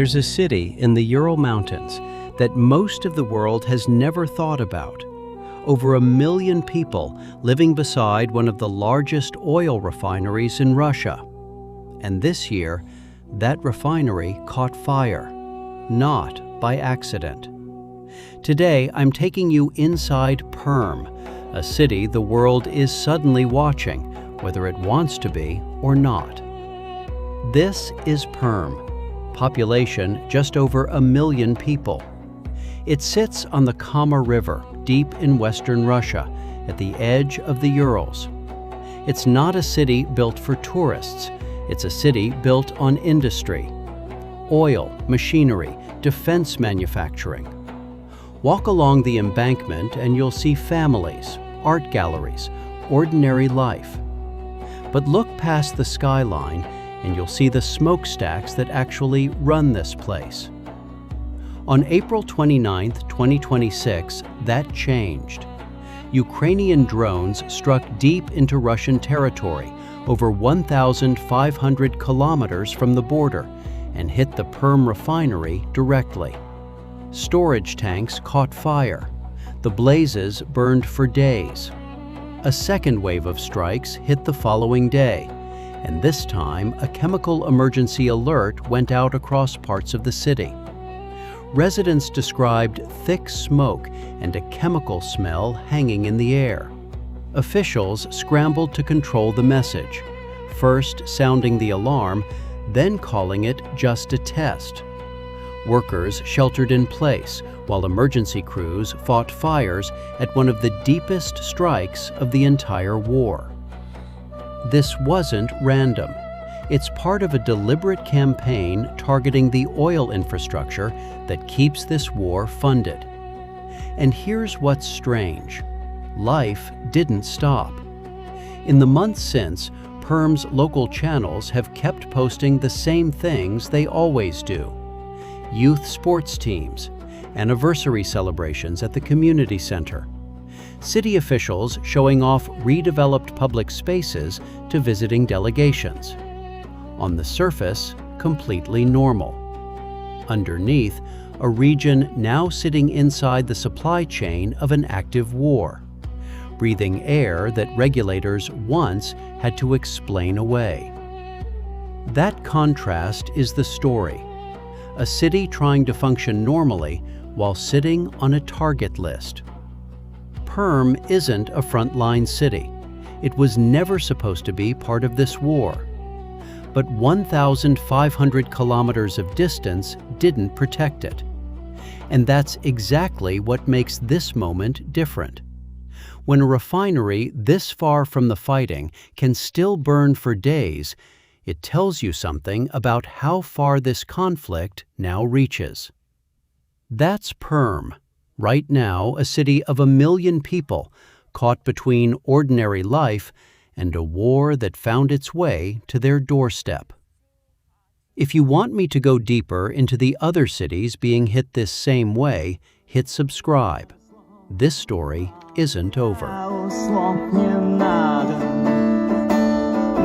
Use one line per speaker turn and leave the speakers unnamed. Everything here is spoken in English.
There's a city in the Ural Mountains that most of the world has never thought about. Over 1 million people living beside one of the largest oil refineries in Russia. And this year, that refinery caught fire, not by accident. Today, I'm taking you inside Perm, a city the world is suddenly watching, whether it wants to be or not. This is Perm, population just over 1 million people. It sits on the Kama River, deep in western Russia, at the edge of the Urals. It's not a city built for tourists. It's a city built on industry. Oil, machinery, defense manufacturing. Walk along the embankment and you'll see families, art galleries, ordinary life. But look past the skyline and you'll see the smokestacks that actually run this place. On April 29, 2026, that changed. Ukrainian drones struck deep into Russian territory, over 1,500 kilometers from the border, and hit the Perm refinery directly. Storage tanks caught fire. The blazes burned for days. A second wave of strikes hit the following day, and this time a chemical emergency alert went out across parts of the city. Residents described thick smoke and a chemical smell hanging in the air. Officials scrambled to control the message, first sounding the alarm, then calling it just a test. Workers sheltered in place while emergency crews fought fires at one of the deepest strikes of the entire war. This wasn't random. It's part of a deliberate campaign targeting the oil infrastructure that keeps this war funded. And here's what's strange. Life didn't stop. In the months since, Perm's local channels have kept posting the same things they always do. Youth sports teams, anniversary celebrations at the community center, city officials showing off redeveloped public spaces to visiting delegations. On the surface, completely normal. Underneath, a region now sitting inside the supply chain of an active war, breathing air that regulators once had to explain away. That contrast is the story. A city trying to function normally while sitting on a target list. Perm isn't a frontline city. It was never supposed to be part of this war. But 1,500 kilometers of distance didn't protect it. And that's exactly what makes this moment different. When a refinery this far from the fighting can still burn for days, it tells you something about how far this conflict now reaches. That's Perm, right now a city of 1 million people caught between ordinary life and a war that found its way to their doorstep. If you want me to go deeper into the other cities being hit this same way, hit subscribe. This story isn't over.